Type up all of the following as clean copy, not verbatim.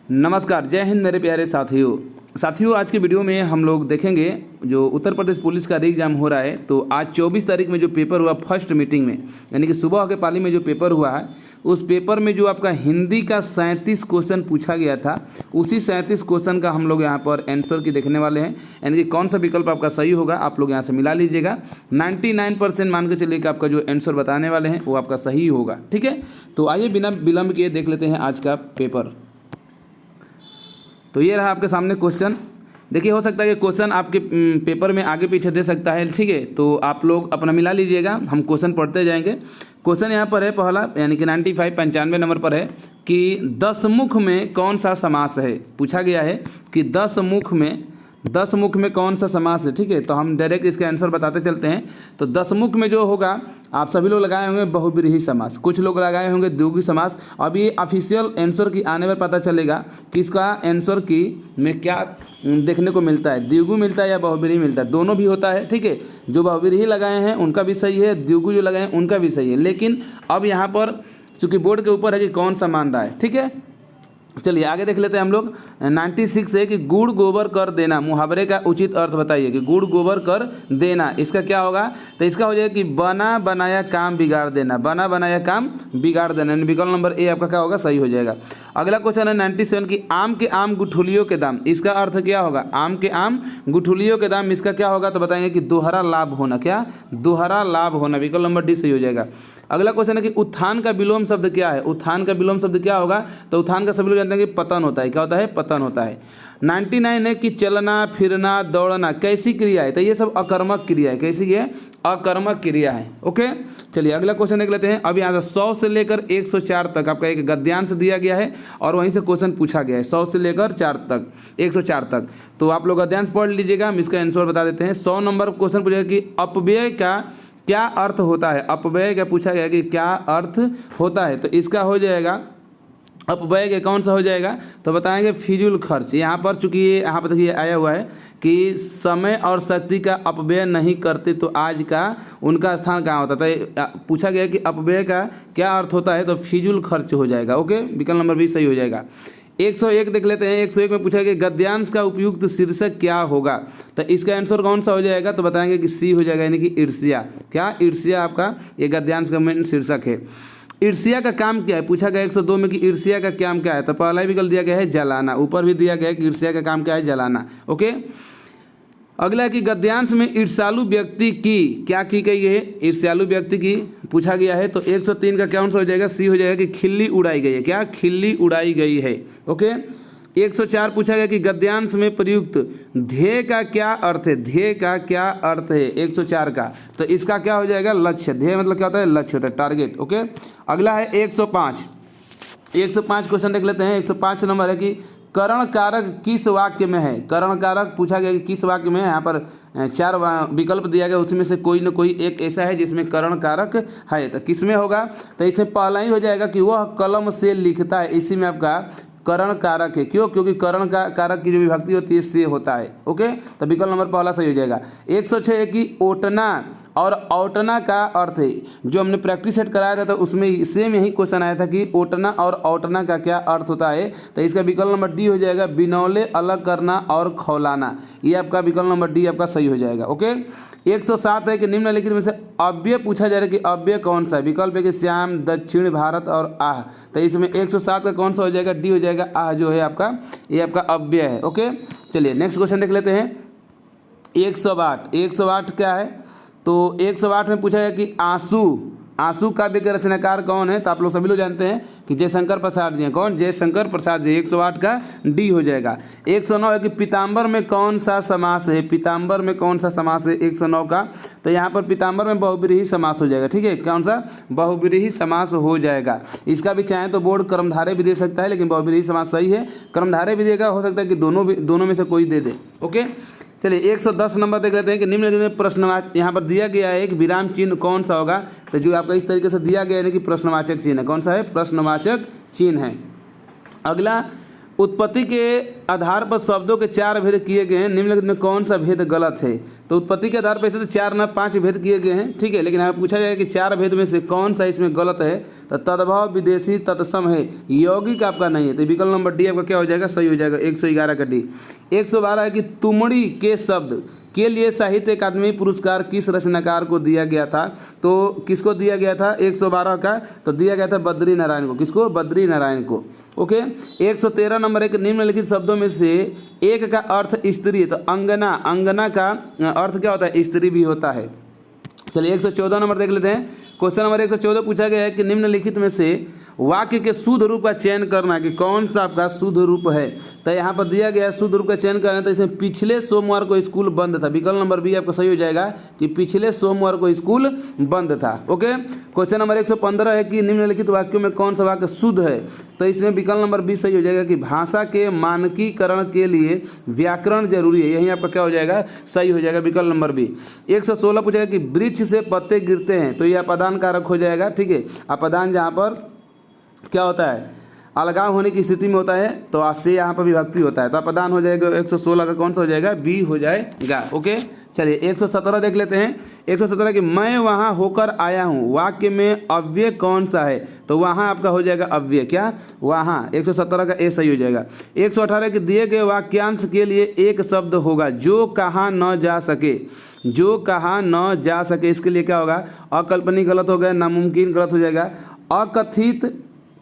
नमस्कार, जय हिंद मेरे प्यारे साथियों। आज के वीडियो में हम लोग देखेंगे जो उत्तर प्रदेश पुलिस का री एग्जाम हो रहा है। तो आज 24 तारीख में जो पेपर हुआ फर्स्ट मीटिंग में, यानी कि सुबह के पाली में जो पेपर हुआ है, उस पेपर में जो आपका हिंदी का 37 क्वेश्चन पूछा गया था, उसी 37 क्वेश्चन का हम लोग यहाँ पर आंसर की देखने वाले हैं। यानी कि कौन सा विकल्प आपका सही होगा आप लोग यहाँ से मिला लीजिएगा। 99% मान के चलिए कि आपका जो आंसर बताने वाले हैं वो आपका सही होगा। ठीक है, तो आइए बिना विलंब किए देख लेते हैं आज का पेपर। तो ये रहा आपके सामने क्वेश्चन। देखिए, हो सकता है कि क्वेश्चन आपके पेपर में आगे पीछे दे सकता है। ठीक है, तो आप लोग अपना मिला लीजिएगा, हम क्वेश्चन पढ़ते जाएंगे। क्वेश्चन यहाँ पर है पहला, यानी कि 95 नंबर पर है कि 10 मुख में कौन सा समास है। पूछा गया है कि 10 मुख में कौन सा समास है। ठीक है, तो हम डायरेक्ट इसका आंसर बताते चलते हैं। तो 10 मुख में जो होगा, आप सभी लोग लगाए होंगे बहुब्रीहि समास, कुछ लोग लगाए होंगे द्विगु समास। अब ये ऑफिशियल आंसर की आने पर पता चलेगा कि इसका आंसर की में क्या देखने को मिलता है, द्विगु मिलता है या बहुब्रीहि मिलता है। दोनों भी होता है। ठीक है, जो बहुब्रीहि लगाए हैं उनका भी सही है, द्विगु जो लगाए हैं उनका भी सही है। लेकिन अब यहाँ पर चूंकि बोर्ड के ऊपर है कि कौन सा मान रहा है। ठीक है, चलिए आगे देख लेते हैं हम लोग। 96 है कि गुड़ गोबर कर देना, मुहावरे का उचित अर्थ बताइए कि गुड़ गोबर कर देना इसका क्या होगा। तो इसका हो जाएगा कि बना बनाया काम बिगाड़ देना, बना बनाया काम बिगाड़ देना। विकल्प नंबर ए आपका क्या होगा, सही हो जाएगा। अगला क्वेश्चन है 97 की आम के आम गुठलियों के दाम, इसका अर्थ क्या होगा। आम के आम गुठलियों के दाम इसका क्या होगा, तो बताएंगे कि दोहरा लाभ होना। क्या, दोहरा लाभ होना। विकल्प नंबर डी सही हो जाएगा। अगला क्वेश्चन है कि उत्थान का विलोम शब्द क्या है। उत्थान का विलोम शब्द क्या होगा, तो उत्थान का सभी लोग जानते हैं कि पतन होता है। क्या होता है, पतन होता है। 99 है कि चलना फिरना दौड़ना कैसी क्रिया है, तो ये सब अकर्मक क्रिया है। कैसी है, अकर्मक क्रिया है। ओके, चलिए अगला क्वेश्चन देख लेते हैं। अब यहाँ से 100 से लेकर 104 तक आपका एक गद्यांश दिया गया है और वहीं से क्वेश्चन पूछा गया है। 100 से लेकर 4 तक 104 तक, तो आप लोग गद्यांश पढ़ लीजिएगा, हम इसका आंसर बता देते हैं। 100 नंबर क्वेश्चन पूछेगा कि अपव्यय का क्या अर्थ होता है। अपव्यय का पूछा गया कि क्या अर्थ होता है, तो इसका हो जाएगा अपव्यय के कौन सा हो जाएगा, तो बताएंगे फिजूल खर्च। यहाँ पर चूंकि ये यहाँ पर देखिए आया हुआ है कि समय और शक्ति का अपव्यय नहीं करते तो आज का उनका स्थान कहाँ होता था। तो पूछा गया कि अपव्यय का क्या अर्थ होता है, तो फिजूल खर्च हो जाएगा। ओके, विकल्प नंबर भी सही हो जाएगा। 101 देख लेते हैं। 101 में पूछा गया गद्यांश का उपयुक्त शीर्षक क्या होगा, तो इसका आंसर कौन सा हो जाएगा, तो बताएंगे कि सी हो जाएगा, यानी कि ईर्ष्या। क्या, ईर्ष्या आपका ये गद्यांश का मेन शीर्षक है। ईर्ष्या का काम क्या है, पूछा गया 102 में कि ईर्ष्या का काम क्या है, तो पहला ही विकल्प दिया गया है जलाना। ऊपर भी दिया गया है कि ईर्ष्या का काम क्या है, जलाना। ओके, अगला है कि गद्यांश में ईर्ष्यालु व्यक्ति की क्या की गई है, ईर्ष्यालु व्यक्ति की पूछा गया है। तो 103 का कौन सा हो जाएगा, सी हो जाएगा कि खिल्ली उड़ाई गई है। क्या, खिल्ली उड़ाई गई है। ओके, 104 पूछा गया कि गद्यांश में प्रयुक्त ध्येय का क्या अर्थ है। ध्येय का क्या अर्थ है 104 का, तो इसका क्या हो जाएगा, लक्ष्य। ध्येय मतलब क्या होता है, लक्ष्य होता है, टारगेट। ओके, अगला है 105 क्वेश्चन देख लेते हैं। 105 नंबर है कि करण कारक किस वाक्य में है। करण कारक पूछा गया कि किस वाक्य में है। यहाँ पर 4 विकल्प दिया गया, उसमें से कोई न कोई एक ऐसा है जिसमें करण कारक है, तो किस में होगा, तो इसमें पहला ही हो जाएगा कि वह कलम से लिखता है। इसी में आपका करण कारक है। क्यों, क्योंकि करण का कारक की जो विभक्ति होती है से होता है। ओके, तो विकल्प नंबर पहला सही हो जाएगा। 106 है कि ओटना और औटना का अर्थ है। जो हमने प्रैक्टिस सेट कराया था तो उसमें सेम यही क्वेश्चन आया था कि ओटना और औटना का क्या अर्थ होता है, तो इसका विकल्प नंबर डी हो जाएगा, बिनौले अलग करना और खौलाना। ये आपका विकल्प नंबर डी आपका सही हो जाएगा। ओके, 107 है कि निम्नलिखित में से अव्यय पूछा जा रहा है कि अव्यय कौन सा है। विकल्प है कि श्याम, दक्षिण भारत और आह, तो इसमें 107 का कौन सा हो जाएगा, डी हो जाएगा। आह जो है आपका, ये आपका अव्यय है। ओके, चलिए नेक्स्ट क्वेश्चन देख लेते हैं। 108 क्या है, तो 108 में पूछा गया कि आंसू काव्य के रचनाकार कौन है, तो आप लोग सभी लोग जानते हैं कि जयशंकर प्रसाद जी हैं। कौन, जयशंकर प्रसाद जी। 108 का डी हो जाएगा। 109 है कि पीताम्बर में कौन सा समास है। पीताम्बर में कौन सा समास है 109 का, तो यहाँ पर पीताम्बर में बहुब्रीहि समास हो जाएगा। ठीक है, कौन सा, बहुब्रीहि समास हो जाएगा। इसका भी चाहे तो बोर्ड कर्मधारय भी दे सकता है, लेकिन बहुब्रीहि समास सही है। कर्मधारय भी देगा, हो सकता है कि दोनों में से कोई दे दे। ओके, चलिए 110 नंबर देख लेते हैं कि निम्नलिखित में प्रश्नवाचक, यहाँ पर दिया गया है एक विराम चिन्ह कौन सा होगा, तो जो आपका इस तरीके से दिया गया है कि प्रश्नवाचक चिन्ह है। कौन सा है, प्रश्नवाचक चिन्ह है। अगला उत्पत्ति के आधार पर शब्दों के 4 भेद किए गए हैं, निम्नलिखित में कौन सा भेद गलत है। तो उत्पत्ति के आधार पर ऐसे तो 4 न 5 भेद किए गए हैं, ठीक है, लेकिन हमें पूछा जाएगा कि 4 भेद में से कौन सा इसमें गलत है। तो तद्भव, विदेशी, तत्सम है, यौगिक आपका नहीं है। तो विकल्प नंबर डी आपका क्या हो जाएगा, सही हो जाएगा। 111 का डी। 112 है कि तुमड़ी के शब्द के लिए साहित्य अकादमी पुरस्कार किस रचनाकार को दिया गया था। तो किसको दिया गया था 112 का, तो दिया गया था बद्री नारायण को। किसको, बद्री नारायण को। ओके। 113 नंबर एक, निम्नलिखित शब्दों में से एक का अर्थ स्त्री है। तो अंगना, अंगना का अर्थ क्या होता है, स्त्री भी होता है। चलिए 114 नंबर देख लेते हैं। क्वेश्चन नंबर 114 पूछा गया है कि निम्नलिखित में से वाक्य के शुद्ध रूप का चयन करना कि कौन सा आपका शुद्ध रूप है। तो यहाँ पर दिया गया शुद्ध रूप का चयन करना, तो इसमें पिछले सोमवार को स्कूल बंद था। विकल्प नंबर बी आपका सही हो जाएगा कि पिछले सोमवार को स्कूल बंद था। ओके। क्वेश्चन नंबर 115 है कि निम्नलिखित वाक्यों में कौन सा वाक्य शुद्ध है। तो इसमें विकल्प नंबर बी सही हो जाएगा कि भाषा के मानकीकरण के लिए व्याकरण जरूरी है। यही आपका क्या हो जाएगा, सही हो जाएगा, विकल्प नंबर बी। 116 पूछेगा कि वृक्ष से पत्ते गिरते हैं, तो यह अपदान कारक हो जाएगा, ठीक है। अपदान जहाँ पर क्या होता है, अलगाव होने की स्थिति में होता है, तो आज से यहाँ पर विभक्ति होता है, तो अपदान हो जाएगा। 116 का कौन सा हो जाएगा, बी हो जाएगा। ओके। चलिए 117 देख लेते हैं। 117 कि मैं वहाँ होकर आया हूँ, वाक्य में अव्यय कौन सा है। तो वहाँ आपका हो जाएगा अव्यय, क्या, वहाँ। 117 का ए सही हो जाएगा। 118 कि दिए गए वाक्यांश के लिए एक शब्द होगा जो कहा न जा सके। जो कहा न जा सके, इसके लिए क्या होगा, अकल्पनीय गलत हो गया, नामुमकिन गलत हो जाएगा। अकथित,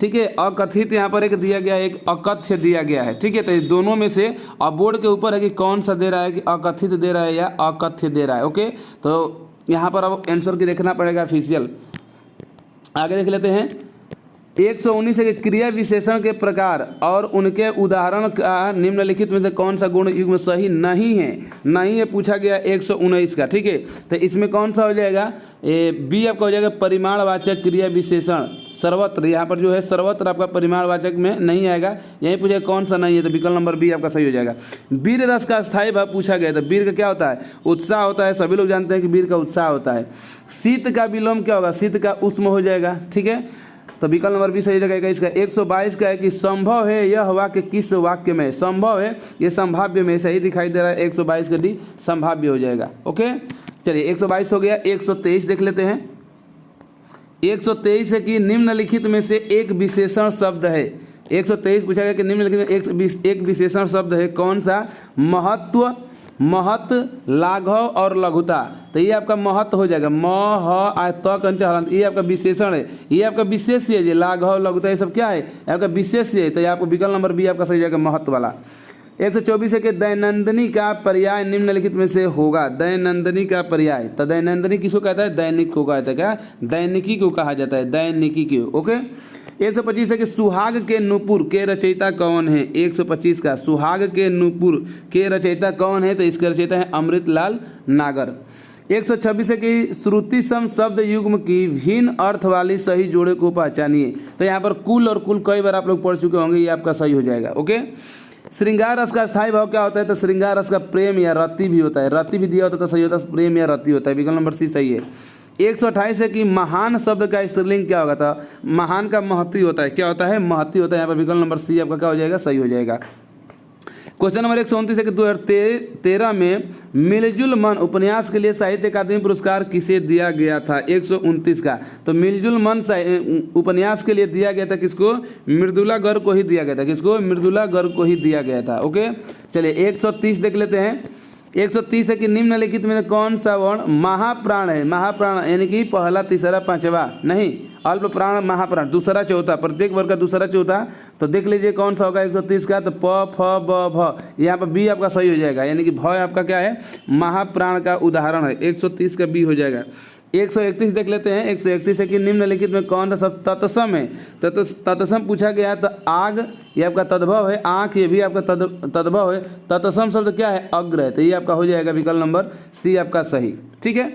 ठीक है, अकथित यहाँ पर एक दिया गया, एक अकथ्य दिया गया है, ठीक है। तो दोनों में से अब बोर्ड के ऊपर है कि कौन सा दे रहा है, कि अकथित दे रहा है या अकथ्य दे रहा है। ओके। तो यहाँ पर अब आंसर की देखना पड़ेगा ऑफिशियल। आगे देख लेते हैं। 119 है कि क्रिया विशेषण के प्रकार और उनके उदाहरण का निम्नलिखित में से कौन सा गुण युग्म सही नहीं है। नहीं है पूछा गया 119 का, ठीक है। तो इसमें कौन सा हो जाएगा, बी आपका हो जाएगा परिमाणवाचक क्रिया विशेषण सर्वत्र। यहाँ पर जो है सर्वत्र आपका परिमाणवाचक में नहीं आएगा। यहीं पूछा कौन सा नहीं है, तो विकल्प नंबर बी आपका सही हो जाएगा। वीर रस का स्थायी भाव पूछा गया, तो वीर का क्या होता है, उत्साह होता है। सभी लोग जानते हैं कि वीर का उत्साह होता है। शीत का विलोम क्या होगा, शीत का उष्म हो जाएगा, ठीक है। तो विकल्प नंबर बी सही लगेगा इसका। 122 का है कि संभव है यह वाक्य किस वाक्य में। संभव है, ये संभाव्य में सही दिखाई दे रहा है। 122 का डी संभाव्य हो जाएगा। ओके। चलिए 122 हो गया। 123 देख लेते हैं। 123 है कि निम्नलिखित में से एक विशेषण शब्द है। 123 पूछा गया कि निम्नलिखित में एक विशेषण शब्द है, कौन सा। महत्व, महत, लाघव और लघुता। तो ये आपका महत्व हो जाएगा। ये आपका विशेषण है, ये आपका विशेष है। ये लाघव, लघुता ये सब क्या है, आपका विशेष है। तो ये आपको विकल्प नंबर बी आपका सही जाएगा, महत्व वाला। 124 है कि दैनंदिनी का पर्याय निम्नलिखित में से होगा। दैनंदिनी का पर्याय, तो दैनंदिनी किसको कहता है, दैनिक को कहता है, क्या, दैनिकी को कहा जाता है, दैनिकी को। ओके। 125 है कि सुहाग के नूपुर के रचयिता कौन है। 125 का सुहाग के नूपुर के रचयिता कौन है, तो इसके रचयिता है अमृतलाल नागर। 126 है कि श्रुति सम शब्द युग्म की भिन्न अर्थ वाली सही जोड़े को पहचानिए। तो यहाँ पर कुल और कुल कई बार आप लोग पढ़ चुके होंगे, ये आपका सही हो जाएगा। ओके। श्रृंगार रस का स्थायी भाव क्या होता है, तो श्रृंगार रस का प्रेम या रति भी होता है। रति भी दिया होता है तो सही होता है, प्रेम या रति होता है। विकल्प नंबर सी सही है। 128 है कि महान शब्द का स्त्रीलिंग क्या होगा, था महान का महती होता है। क्या होता है, महती होता है। यहाँ पर विकल्प नंबर सी आपका क्या हो जाएगा, सही हो जाएगा। क्वेश्चन नंबर 129 है कि 2013 में मिलजुल मन उपन्यास के लिए साहित्य अकादमी पुरस्कार किसे दिया गया था। 129 का, तो मिलजुल मन उपन्यास के लिए दिया गया था किसको, मृदुला गर्ग को ही दिया गया था। किसको, मृदुला गर्ग को ही दिया गया था। ओके। चलिए 130 देख लेते हैं। 130 है कि निम्नलिखित में कौन सा वर्ण महाप्राण है। महाप्राण यानी कि पहला, तीसरा, पांचवा नहीं, अल्प प्राण, महाप्राण, दूसरा, चौथा, प्रत्येक वर्ग का दूसरा, चौथा। तो देख लीजिए कौन सा होगा 130 का, तो प, फ, ब, भ। यहाँ पर बी आपका सही हो जाएगा, यानी कि भ आपका क्या है, महाप्राण का उदाहरण है। 130 का बी हो जाएगा। 131 देख लेते हैं। 131 है कि निम्नलिखित में कौन सा शब्द तत्सम है। तत्सम पूछा गया, तो आग ये आपका तद्भव है, आंख ये भी आपका तद्भव है। तत्सम शब्द क्या है, अग्र है। तो ये आपका हो जाएगा विकल्प नंबर सी आपका सही। ठीक है।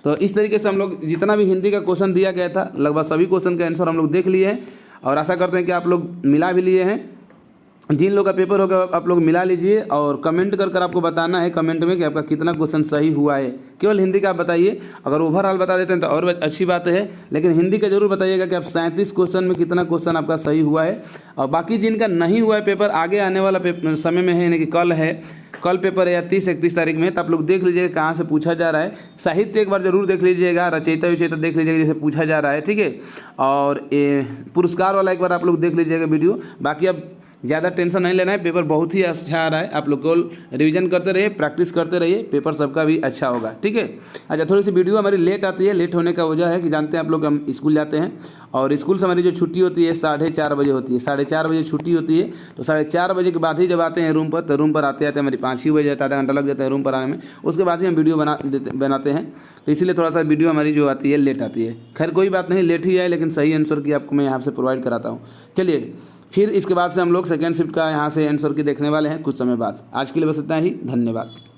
तो इस तरीके से हम लोग जितना भी हिंदी का क्वेश्चन दिया गया था, लगभग सभी क्वेश्चन का आंसर हम लोग देख लिए हैं और आशा करते हैं कि आप लोग मिला भी लिए हैं। जिन लोग का पेपर होगा आप लोग मिला लीजिए और कमेंट कर कर आपको बताना है कमेंट में कि आपका कितना क्वेश्चन सही हुआ है। केवल हिंदी का आप बताइए, अगर ओवरऑल बता देते हैं तो और अच्छी बात है, लेकिन हिंदी का जरूर बताइएगा कि आप 37 क्वेश्चन में कितना क्वेश्चन आपका सही हुआ है। और बाकी जिनका नहीं हुआ है पेपर, आगे आने वाला समय में है, यानी कि कल पेपर है या 30-31 तारीख में, तो आप लोग देख लीजिएगा कहाँ से पूछा जा रहा है। साहित्य एक बार जरूर देख लीजिएगा, रचयिता विचयिता देख लीजिएगा जैसे पूछा जा रहा है, ठीक है। और पुरस्कार वाला एक बार आप लोग देख लीजिएगा वीडियो। बाकी अब ज़्यादा टेंशन नहीं लेना है, पेपर बहुत ही अच्छा आ रहा है। आप लोग को रिवीजन करते रहिए, प्रैक्टिस करते रहिए, पेपर सबका भी अच्छा होगा, ठीक है। अच्छा, थोड़ी सी वीडियो हमारी लेट आती है। लेट होने का वजह है कि जानते हैं आप लोग, हम स्कूल जाते हैं और स्कूल से हमारी जो छुट्टी होती है 4:30 बजे होती है। 4:30 बजे छुट्टी होती है, तो 4:30 बजे के बाद ही जब आते हैं रूम पर, तो रूम पर आते आते हमारी 5 ही बजे जाता है, आधा घंटा लग जाता है रूम पर आने में। उसके बाद ही हम वीडियो बनाते हैं, तो इसीलिए थोड़ा सा वीडियो हमारी जो आती है लेट आती है। खैर कोई बात नहीं, लेट ही आए, लेकिन सही आंसर की आपको मैं यहाँ से प्रोवाइड कराता हूँ। चलिए, फिर इसके बाद से हम लोग सेकेंड शिफ्ट का यहाँ से आंसर की देखने वाले हैं कुछ समय बाद। आज के लिए बस इतना ही, धन्यवाद।